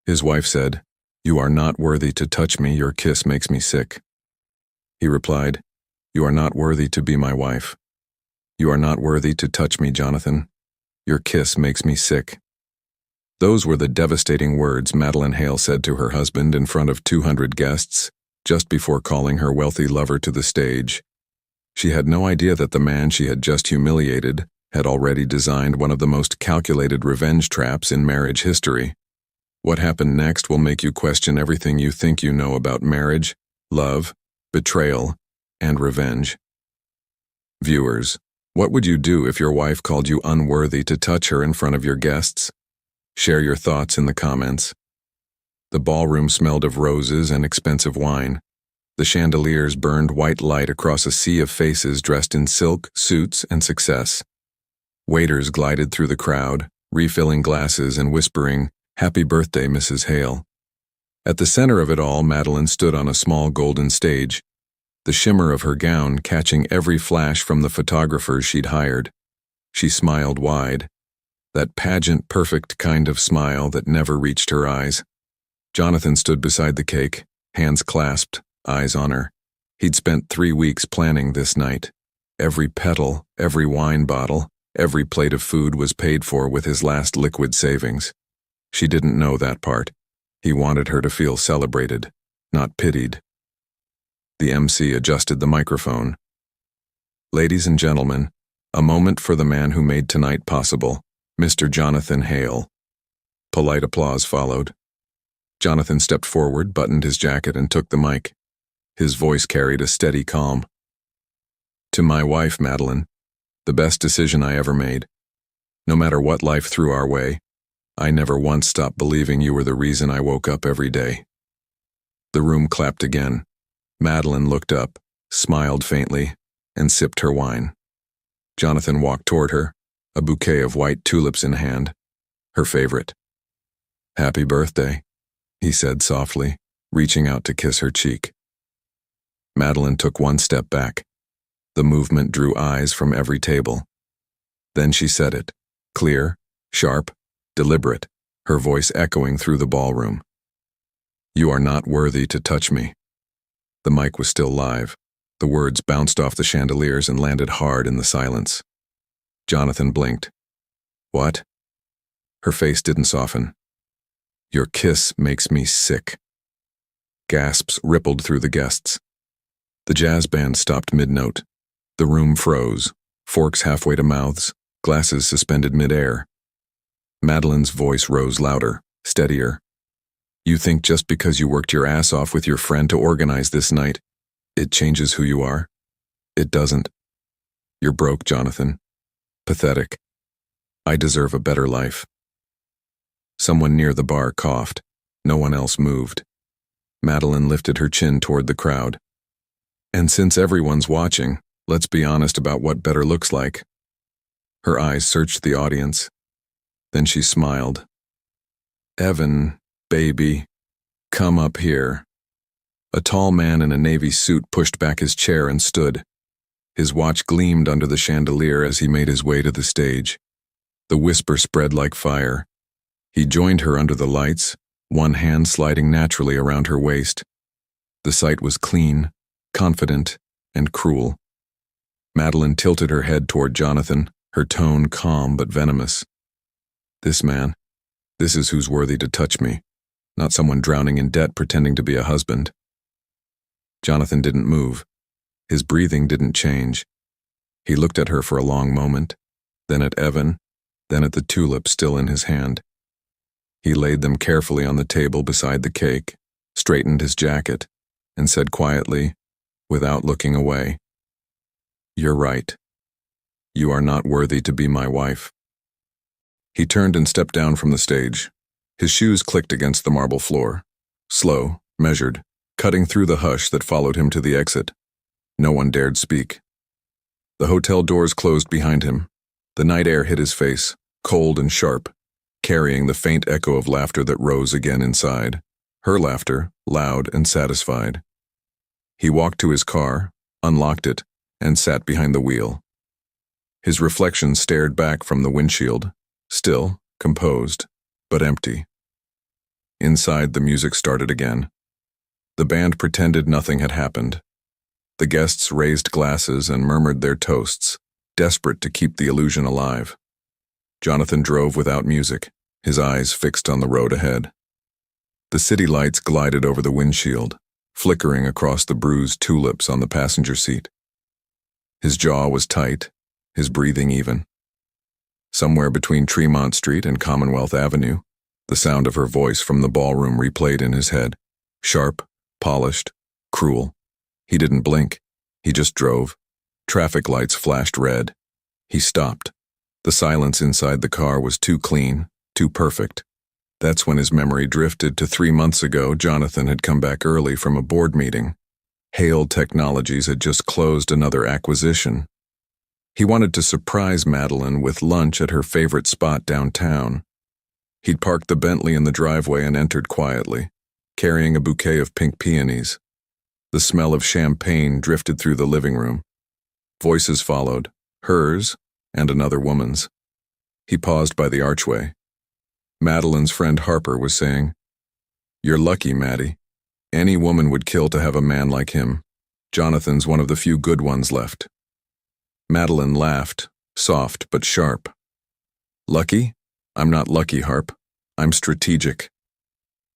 His wife said, "You are not worthy to touch me, your kiss makes me sick." He replied, "You are not worthy to be my wife. You are not worthy to touch me, Jonathan. Your kiss makes me sick." Those were the devastating words Madeline Hale said to her husband in front of 200 guests, just before calling her wealthy lover to the stage. She had no idea that the man she had just humiliated had already designed one of the most calculated revenge traps in marriage history. What happened next will make you question everything you think you know about marriage, love, betrayal, and revenge. Viewers, what would you do if your wife called you unworthy to touch her in front of your guests? Share your thoughts in the comments. The ballroom smelled of roses and expensive wine. The chandeliers burned white light across a sea of faces dressed in silk, suits, and success. Waiters glided through the crowd, refilling glasses and whispering, "Happy birthday, Mrs. Hale." At the center of it all, Madeline stood on a small golden stage, the shimmer of her gown catching every flash from the photographers she'd hired. She smiled wide, that pageant perfect kind of smile that never reached her eyes. Jonathan stood beside the cake, hands clasped, eyes on her. He'd spent 3 weeks planning this night. Every petal, every wine bottle, every plate of food was paid for with his last liquid savings. She didn't know that part. He wanted her to feel celebrated, not pitied. The MC adjusted the microphone. "Ladies and gentlemen, a moment for the man who made tonight possible, Mr. Jonathan Hale." Polite applause followed. Jonathan stepped forward, buttoned his jacket, and took the mic. His voice carried a steady calm. "To my wife, Madeline, the best decision I ever made. No matter what life threw our way, I never once stopped believing you were the reason I woke up every day." The room clapped again. Madeline looked up, smiled faintly, and sipped her wine. Jonathan walked toward her, a bouquet of white tulips in hand, her favorite. "Happy birthday," he said softly, reaching out to kiss her cheek. Madeline took one step back. The movement drew eyes from every table. Then she said it, clear, sharp, deliberate, her voice echoing through the ballroom. "You are not worthy to touch me." The mic was still live. The words bounced off the chandeliers and landed hard in the silence. Jonathan blinked. "What?" Her face didn't soften. "Your kiss makes me sick." Gasps rippled through the guests. The jazz band stopped mid-note. The room froze, forks halfway to mouths, glasses suspended mid-air. Madeline's voice rose louder, steadier. "You think just because you worked your ass off with your friend to organize this night, it changes who you are? It doesn't. You're broke, Jonathan. Pathetic. I deserve a better life." Someone near the bar coughed. No one else moved. Madeline lifted her chin toward the crowd. "And since everyone's watching, let's be honest about what better looks like." Her eyes searched the audience. Then she smiled. "Evan, baby, come up here." A tall man in a navy suit pushed back his chair and stood. His watch gleamed under the chandelier as he made his way to the stage. The whisper spread like fire. He joined her under the lights, one hand sliding naturally around her waist. The sight was clean, confident, and cruel. Madeline tilted her head toward Jonathan, her tone calm but venomous. "This man, this is who's worthy to touch me, not someone drowning in debt pretending to be a husband." Jonathan didn't move. His breathing didn't change. He looked at her for a long moment, then at Evan, then at the tulip still in his hand. He laid them carefully on the table beside the cake, straightened his jacket, and said quietly, without looking away, "You're right. You are not worthy to be my wife." He turned and stepped down from the stage. His shoes clicked against the marble floor. Slow, measured, cutting through the hush that followed him to the exit. No one dared speak. The hotel doors closed behind him. The night air hit his face, cold and sharp, carrying the faint echo of laughter that rose again inside. Her laughter, loud and satisfied. He walked to his car, unlocked it, and sat behind the wheel. His reflection stared back from the windshield, still, composed, but empty. Inside, the music started again. The band pretended nothing had happened. The guests raised glasses and murmured their toasts, desperate to keep the illusion alive. Jonathan drove without music, his eyes fixed on the road ahead. The city lights glided over the windshield, flickering across the bruised tulips on the passenger seat. His jaw was tight, his breathing even. Somewhere between Tremont Street and Commonwealth Avenue, the sound of her voice from the ballroom replayed in his head, sharp, polished, cruel. He didn't blink. He just drove. Traffic lights flashed red. He stopped. The silence inside the car was too clean, too perfect. That's when his memory drifted to 3 months ago. Jonathan had come back early from a board meeting. Hale Technologies had just closed another acquisition. He wanted to surprise Madeline with lunch at her favorite spot downtown. He'd parked the Bentley in the driveway and entered quietly, carrying a bouquet of pink peonies. The smell of champagne drifted through the living room. Voices followed, hers and another woman's. He paused by the archway. Madeline's friend Harper was saying, "You're lucky, Maddie. Any woman would kill to have a man like him. Jonathan's one of the few good ones left." Madeline laughed, soft but sharp. "Lucky? I'm not lucky, Harp. I'm strategic."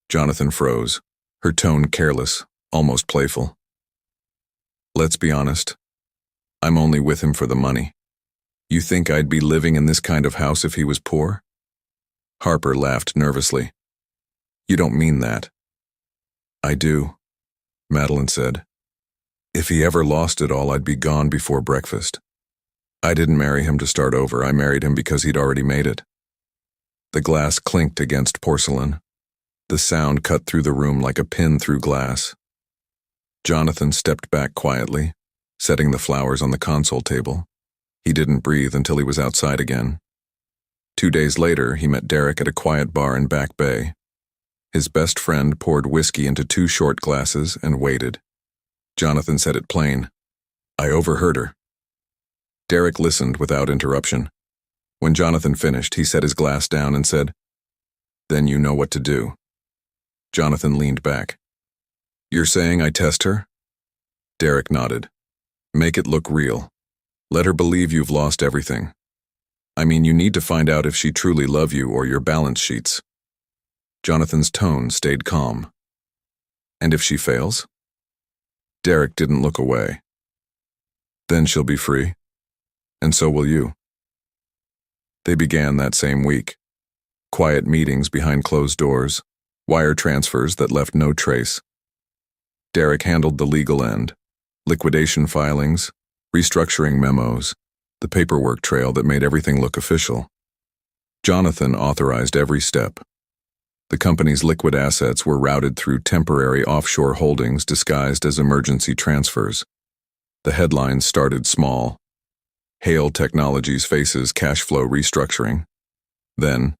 Jonathan froze, her tone careless, almost playful. "Let's be honest. I'm only with him for the money. You think I'd be living in this kind of house if he was poor?" Harper laughed nervously. "You don't mean that." "I do," Madeline said. "If he ever lost it all, I'd be gone before breakfast. I didn't marry him to start over. I married him because he'd already made it." The glass clinked against porcelain. The sound cut through the room like a pin through glass. Jonathan stepped back quietly, setting the flowers on the console table. He didn't breathe until he was outside again. 2 days later, he met Derek at a quiet bar in Back Bay. His best friend poured whiskey into 2 short glasses and waited. Jonathan said it plain, "I overheard her." Derek listened without interruption. When Jonathan finished, he set his glass down and said, "Then you know what to do." Jonathan leaned back. "You're saying I test her?" Derek nodded. "Make it look real. Let her believe you've lost everything. I mean, you need to find out if she truly loves you or your balance sheets." Jonathan's tone stayed calm. "And if she fails?" Derek didn't look away. "Then she'll be free. And so will you." They began that same week. Quiet meetings behind closed doors, wire transfers that left no trace. Derek handled the legal end, liquidation filings, restructuring memos, the paperwork trail that made everything look official. Jonathan authorized every step. The company's liquid assets were routed through temporary offshore holdings disguised as emergency transfers. The headlines started small. Hale Technologies faces cash flow restructuring. Then,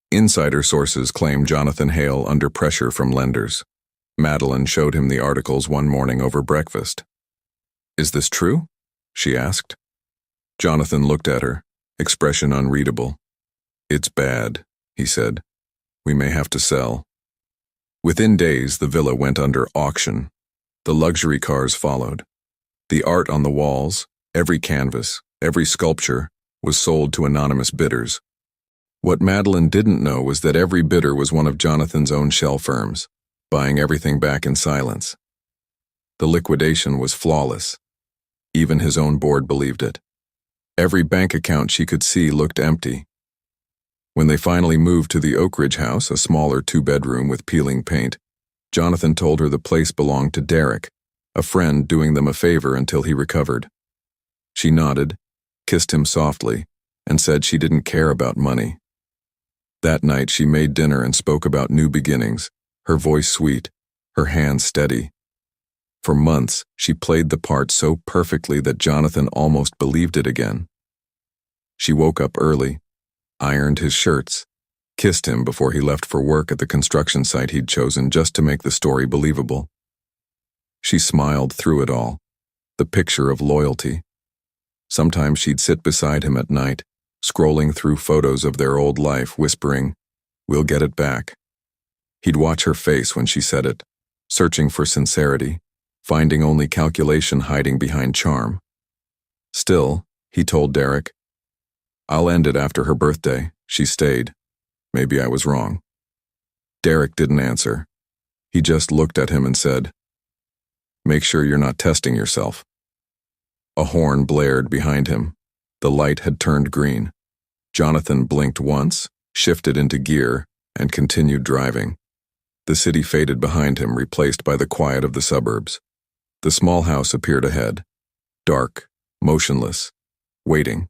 insider sources claimed Jonathan Hale under pressure from lenders. Madeline showed him the articles one morning over breakfast. "Is this true?" she asked. Jonathan looked at her, expression unreadable. "It's bad," he said. "We may have to sell." Within days, the villa went under auction. The luxury cars followed. The art on the walls, every canvas, every sculpture, was sold to anonymous bidders. What Madeline didn't know was that every bidder was one of Jonathan's own shell firms, buying everything back in silence. The liquidation was flawless. Even his own board believed it. Every bank account she could see looked empty. When they finally moved to the Oak Ridge house, a smaller 2-bedroom with peeling paint, Jonathan told her the place belonged to Derek, a friend doing them a favor until he recovered. She nodded, kissed him softly, and said she didn't care about money. That night she made dinner and spoke about new beginnings, her voice sweet, her hands steady. For months, she played the part so perfectly that Jonathan almost believed it again. She woke up early, ironed his shirts, kissed him before he left for work at the construction site he'd chosen just to make the story believable. She smiled through it all, the picture of loyalty. Sometimes she'd sit beside him at night, scrolling through photos of their old life, whispering, "We'll get it back." He'd watch her face when she said it, searching for sincerity, finding only calculation hiding behind charm. Still, he told Derek, "I'll end it after her birthday. She stayed. Maybe I was wrong." Derek didn't answer. He just looked at him and said, "Make sure you're not testing yourself." A horn blared behind him. The light had turned green. Jonathan blinked once, shifted into gear, and continued driving. The city faded behind him, replaced by the quiet of the suburbs. The small house appeared ahead, dark, motionless, waiting.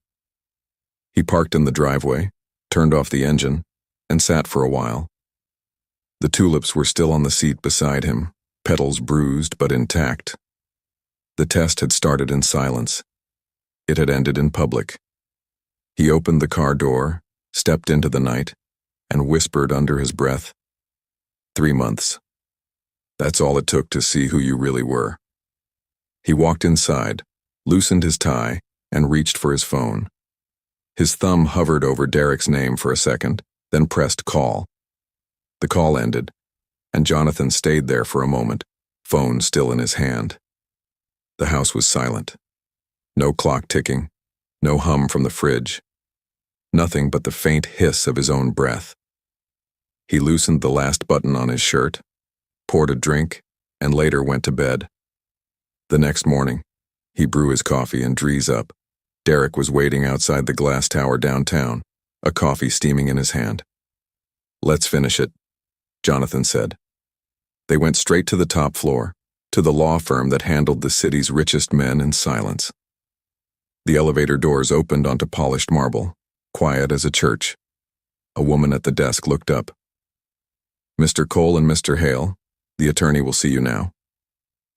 He parked in the driveway, turned off the engine, and sat for a while. The tulips were still on the seat beside him, petals bruised but intact. The test had started in silence. It had ended in public. He opened the car door, stepped into the night, and whispered under his breath, 3 months. That's all it took to see who you really were. He walked inside, loosened his tie, and reached for his phone. His thumb hovered over Derek's name for a second, then pressed call. The call ended, and Jonathan stayed there for a moment, phone still in his hand. The house was silent. No clock ticking, no hum from the fridge. Nothing but the faint hiss of his own breath. He loosened the last button on his shirt, poured a drink, and later went to bed. The next morning, he brew his coffee and drees up. Derek was waiting outside the glass tower downtown, a coffee steaming in his hand. "Let's finish it," Jonathan said. They went straight to the top floor, to the law firm that handled the city's richest men in silence. The elevator doors opened onto polished marble, quiet as a church. A woman at the desk looked up. "Mr. Cole and Mr. Hale, the attorney will see you now."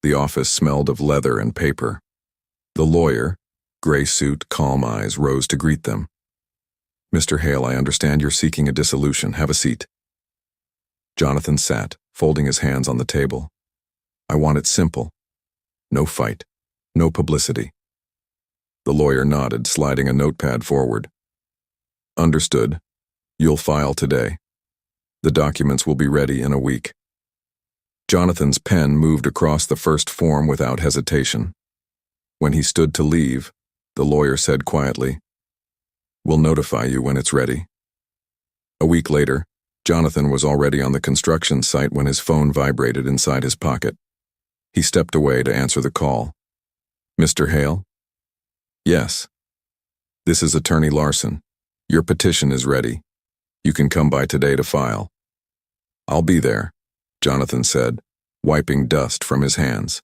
The office smelled of leather and paper. The lawyer, gray suit, calm eyes, rose to greet them. "Mr. Hale, I understand you're seeking a dissolution. Have a seat." Jonathan sat, folding his hands on the table. "I want it simple. No fight. No publicity." The lawyer nodded, sliding a notepad forward. "Understood. You'll file today. The documents will be ready in a week." Jonathan's pen moved across the first form without hesitation. When he stood to leave, the lawyer said quietly, "We'll notify you when it's ready." A week later, Jonathan was already on the construction site when his phone vibrated inside his pocket. He stepped away to answer the call. "Mr. Hale?" "Yes." "This is Attorney Larson. Your petition is ready. You can come by today to file." "I'll be there," Jonathan said, wiping dust from his hands.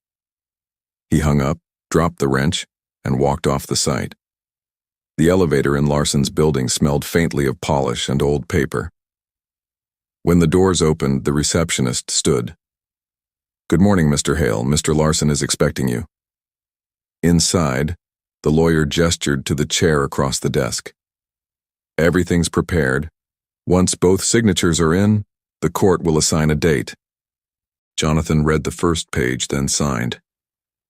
He hung up, dropped the wrench, and walked off the site. The elevator in Larson's building smelled faintly of polish and old paper. When the doors opened, the receptionist stood. "Good morning, Mr. Hale. Mr. Larson is expecting you." Inside, the lawyer gestured to the chair across the desk. "Everything's prepared. Once both signatures are in, the court will assign a date." Jonathan read the first page, then signed.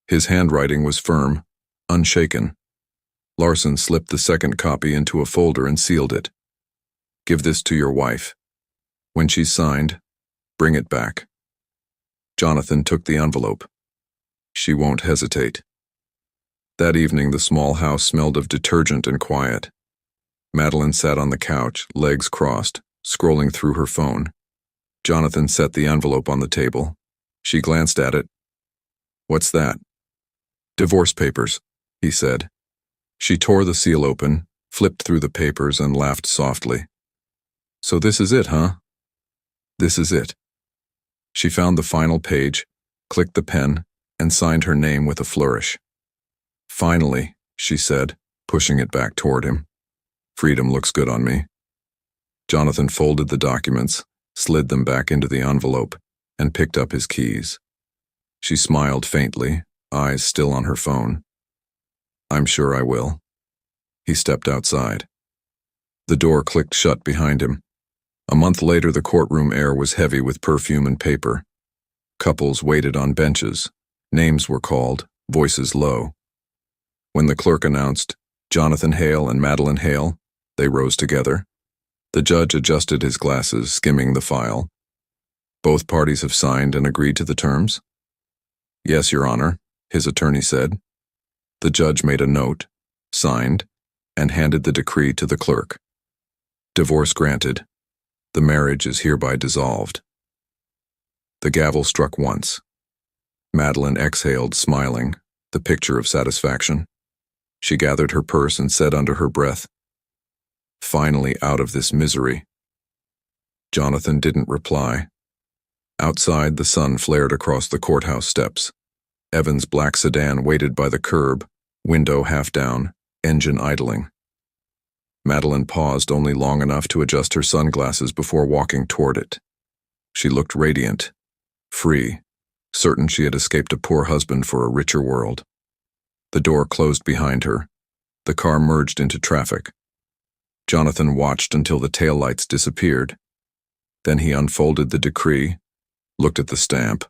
His handwriting was firm, unshaken. Larson slipped the second copy into a folder and sealed it. "Give this to your wife. When she's signed, bring it back." Jonathan took the envelope. "She won't hesitate." That evening, the small house smelled of detergent and quiet. Madeline sat on the couch, legs crossed, scrolling through her phone. Jonathan set the envelope on the table. She glanced at it. "What's that?" "Divorce papers," he said. She tore the seal open, flipped through the papers, and laughed softly. "So this is it, huh?" "This is it." She found the final page, clicked the pen, and signed her name with a flourish. "Finally," she said, pushing it back toward him. "Freedom looks good on me." Jonathan folded the documents, slid them back into the envelope, and picked up his keys. She smiled faintly, eyes still on her phone. "I'm sure I will." He stepped outside. The door clicked shut behind him. A month later, the courtroom air was heavy with perfume and paper. Couples waited on benches. Names were called, voices low. When the clerk announced, "Jonathan Hale and Madeline Hale," they rose together. The judge adjusted his glasses, skimming the file. Both parties have signed and agreed to the terms? Yes, Your Honor, his attorney said. The judge made a note, signed, and handed the decree to the clerk. Divorce granted. The marriage is hereby dissolved. The gavel struck once. Madeline exhaled, smiling, the picture of satisfaction. She gathered her purse and said under her breath, "Finally out of this misery." Jonathan didn't reply. Outside, the sun flared across the courthouse steps. Evan's black sedan waited by the curb, window half down, engine idling. Madeline paused only long enough to adjust her sunglasses before walking toward it. She looked radiant, free, certain she had escaped a poor husband for a richer world. The door closed behind her. The car merged into traffic. Jonathan watched until the taillights disappeared. Then he unfolded the decree, looked at the stamp,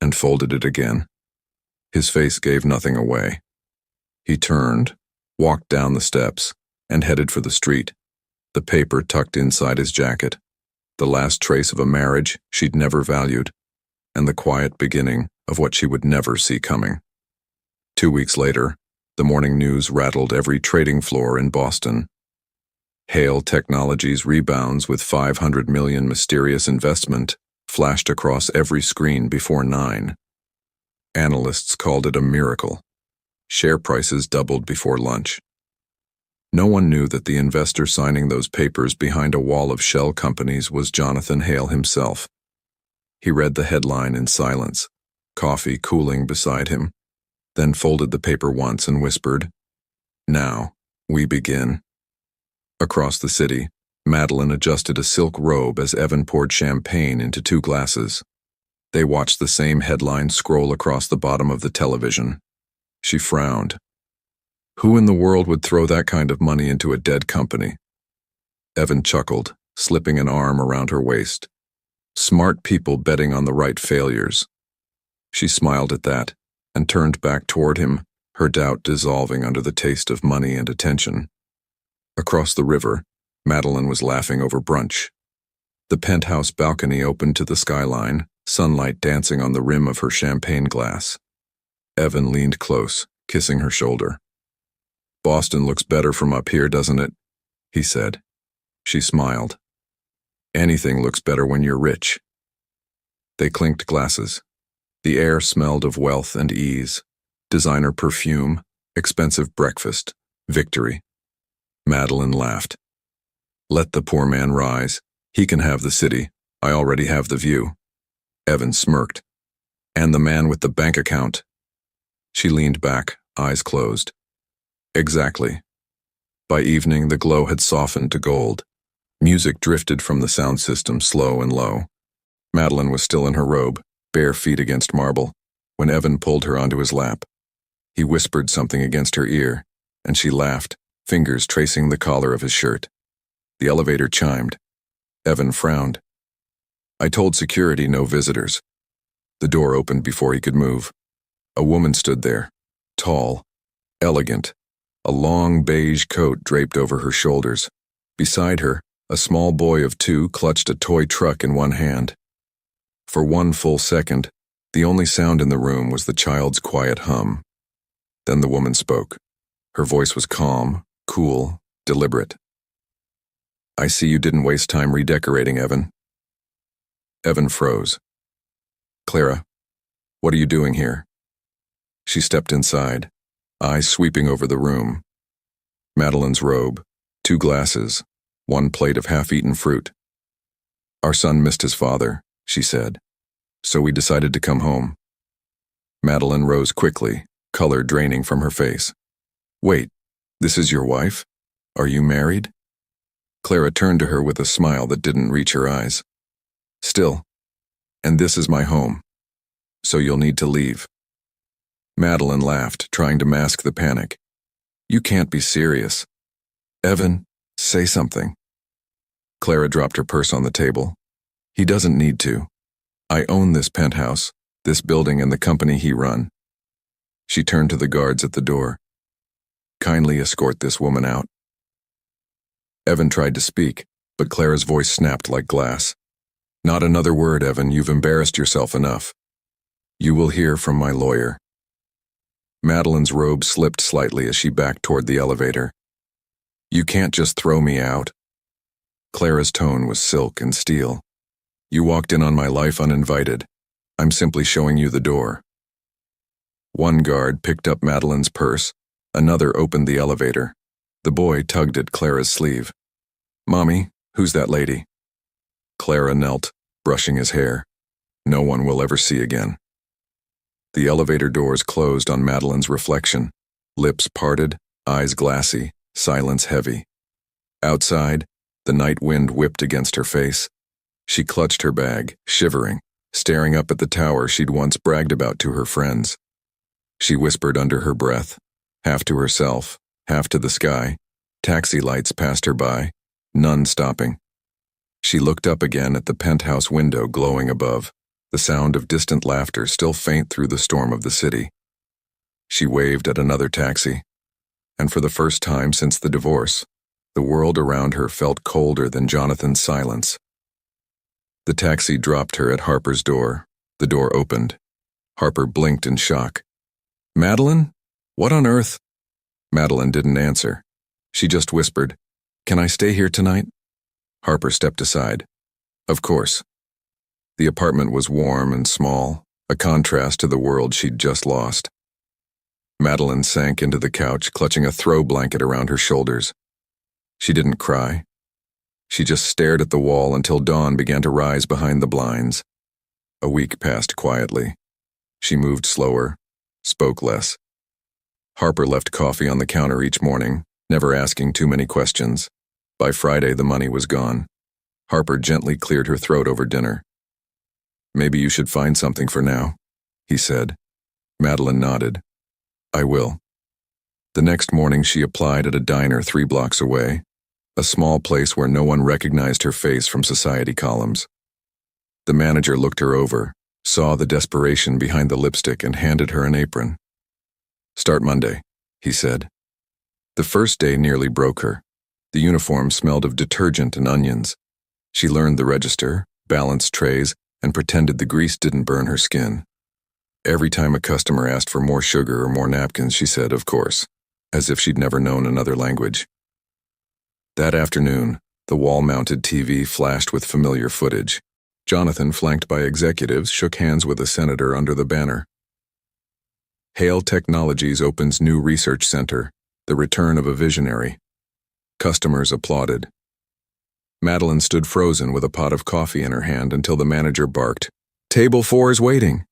and folded it again. His face gave nothing away. He turned, walked down the steps, and headed for the street, the paper tucked inside his jacket, the last trace of a marriage she'd never valued, and the quiet beginning of what she would never see coming. 2 weeks later, the morning news rattled every trading floor in Boston. Hale Technologies rebounds with $500 million mysterious investment flashed across every screen before 9. Analysts called it a miracle. Share prices doubled before lunch. No one knew that the investor signing those papers behind a wall of shell companies was Jonathan Hale himself. He read the headline in silence, coffee cooling beside him, then folded the paper once and whispered, "Now, we begin." Across the city, Madeline adjusted a silk robe as Evan poured champagne into 2 glasses. They watched the same headline scroll across the bottom of the television. She frowned. Who in the world would throw that kind of money into a dead company? Evan chuckled, slipping an arm around her waist. Smart people betting on the right failures. She smiled at that and turned back toward him, her doubt dissolving under the taste of money and attention. Across the river, Madeline was laughing over brunch. The penthouse balcony opened to the skyline, sunlight dancing on the rim of her champagne glass. Evan leaned close, kissing her shoulder. "Boston looks better from up here, doesn't it?" he said. She smiled. "Anything looks better when you're rich." They clinked glasses. The air smelled of wealth and ease, designer perfume, expensive breakfast, victory. Madeline laughed. "Let the poor man rise. He can have the city. I already have the view." Evan smirked. "And the man with the bank account." She leaned back, eyes closed. Exactly. By evening, the glow had softened to gold. Music drifted from the sound system slow and low. Madeline was still in her robe, bare feet against marble, when Evan pulled her onto his lap. He whispered something against her ear, and she laughed, fingers tracing the collar of his shirt. The elevator chimed. Evan frowned. "I told security no visitors." The door opened before he could move. A woman stood there, tall, elegant, a long beige coat draped over her shoulders. Beside her, a small boy of 2 clutched a toy truck in one hand. For 1 full second, the only sound in the room was the child's quiet hum. Then the woman spoke. Her voice was calm, cool, deliberate. "I see you didn't waste time redecorating, Evan." Evan froze. "Clara, what are you doing here?" She stepped inside, eyes sweeping over the room. Madeline's robe, 2 glasses, 1 plate of half-eaten fruit. "Our son missed his father," she said, "so we decided to come home." Madeline rose quickly, color draining from her face. "Wait, this is your wife? Are you married?" Clara turned to her with a smile that didn't reach her eyes. "Still, and this is my home, so you'll need to leave." Madeline laughed, trying to mask the panic. "You can't be serious. Evan, say something." Clara dropped her purse on the table. "He doesn't need to. I own this penthouse, this building, and the company he run." She turned to the guards at the door. "Kindly escort this woman out." Evan tried to speak, but Clara's voice snapped like glass. Not another word, Evan. You've embarrassed yourself enough. You will hear from my lawyer. Madeline's robe slipped slightly as she backed toward the elevator. You can't just throw me out. Clara's tone was silk and steel. You walked in on my life uninvited. I'm simply showing you the door. One guard picked up Madeline's purse. Another opened the elevator. The boy tugged at Clara's sleeve. Mommy, who's that lady? Clara knelt, brushing his hair. No one will ever see again. The elevator doors closed on Madeline's reflection. Lips parted, eyes glassy, silence heavy. Outside, the night wind whipped against her face. She clutched her bag, shivering, staring up at the tower she'd once bragged about to her friends. She whispered under her breath, half to herself, half to the sky. Taxi lights passed her by, none stopping. She looked up again at the penthouse window glowing above, the sound of distant laughter still faint through the storm of the city. She waved at another taxi, and for the first time since the divorce, the world around her felt colder than Jonathan's silence. The taxi dropped her at Harper's door. The door opened. Harper blinked in shock. Madeline? What on earth? Madeline didn't answer. She just whispered, Can I stay here tonight? Harper stepped aside. Of course. The apartment was warm and small, a contrast to the world she'd just lost. Madeline sank into the couch, clutching a throw blanket around her shoulders. She didn't cry. She just stared at the wall until dawn began to rise behind the blinds. A week passed quietly. She moved slower, spoke less. Harper left coffee on the counter each morning, never asking too many questions. By Friday, the money was gone. Harper gently cleared her throat over dinner. Maybe you should find something for now, he said. Madeline nodded. I will. The next morning, she applied at a diner 3 blocks away, a small place where no one recognized her face from society columns. The manager looked her over, saw the desperation behind the lipstick, and handed her an apron. Start Monday, he said. The first day nearly broke her. The uniform smelled of detergent and onions. She learned the register, balanced trays, and pretended the grease didn't burn her skin. Every time a customer asked for more sugar or more napkins, she said, of course, as if she'd never known another language. That afternoon, the wall-mounted TV flashed with familiar footage. Jonathan, flanked by executives, shook hands with a senator under the banner. Hale Technologies opens new research center, the return of a visionary. Customers applauded. Madeline stood frozen with a pot of coffee in her hand until the manager barked, Table 4 is waiting.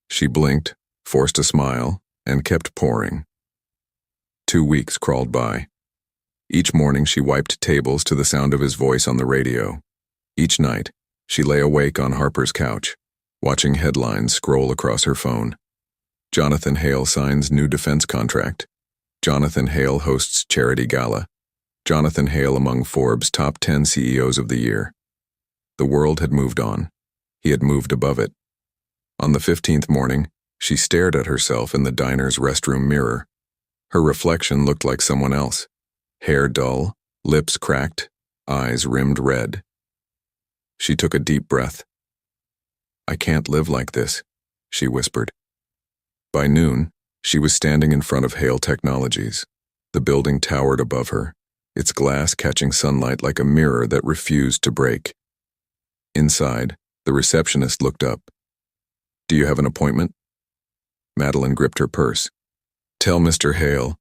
She blinked, forced a smile, and kept pouring. 2 weeks crawled by. Each morning she wiped tables to the sound of his voice on the radio. Each night, she lay awake on Harper's couch, watching headlines scroll across her phone. Jonathan Hale signs new defense contract. Jonathan Hale hosts charity gala. Jonathan Hale among Forbes' top 10 CEOs of the year. The world had moved on. He had moved above it. On the 15th morning, she stared at herself in the diner's restroom mirror. Her reflection looked like someone else. Hair dull, lips cracked, eyes rimmed red. She took a deep breath. I can't live like this, she whispered. By noon, she was standing in front of Hale Technologies. The building towered above her, its glass catching sunlight like a mirror that refused to break. Inside, the receptionist looked up. Do you have an appointment? Madeline gripped her purse. Tell Mr. Hale,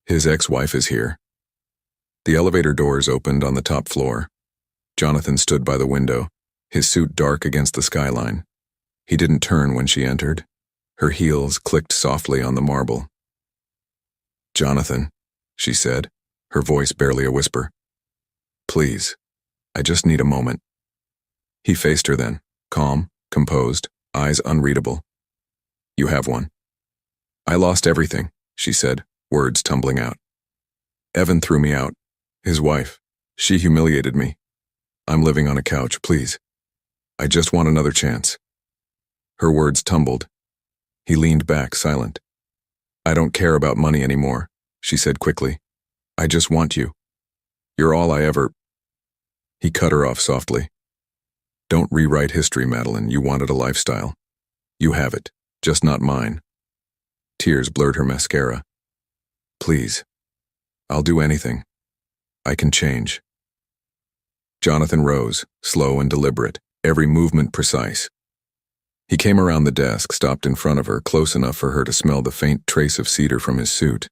his ex-wife is here. The elevator doors opened on the top floor. Jonathan stood by the window, his suit dark against the skyline. He didn't turn when she entered. Her heels clicked softly on the marble. Jonathan, she said, her voice barely a whisper. Please, I just need a moment. He faced her then, calm, composed, eyes unreadable. You have one. I lost everything, she said, words tumbling out. Evan threw me out. His wife. She humiliated me. I'm living on a couch, please. I just want another chance. Her words tumbled. He leaned back, silent. I don't care about money anymore, she said quickly. I just want you. You're all I ever... He cut her off softly. Don't rewrite history, Madeline. You wanted a lifestyle. You have it, just not mine. Tears blurred her mascara. Please. I'll do anything. I can change. Jonathan rose, slow and deliberate, every movement precise. He came around the desk, stopped in front of her, close enough for her to smell the faint trace of cedar from his suit.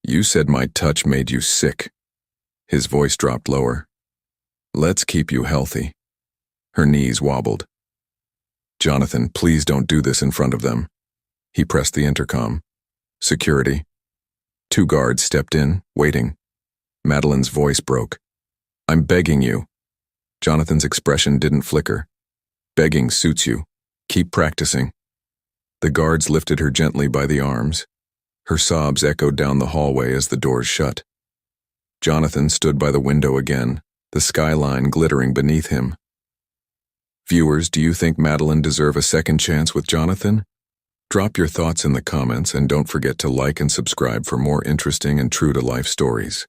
You said my touch made you sick. His voice dropped lower. Let's keep you healthy. Her knees wobbled. Jonathan, please don't do this in front of them. He pressed the intercom. Security. 2 guards stepped in, waiting. Madeline's voice broke. I'm begging you. Jonathan's expression didn't flicker. Begging suits you. Keep practicing. The guards lifted her gently by the arms. Her sobs echoed down the hallway as the doors shut. Jonathan stood by the window again, the skyline glittering beneath him. Viewers, do you think Madeline deserves a second chance with Jonathan? Drop your thoughts in the comments and don't forget to like and subscribe for more interesting and true-to-life stories.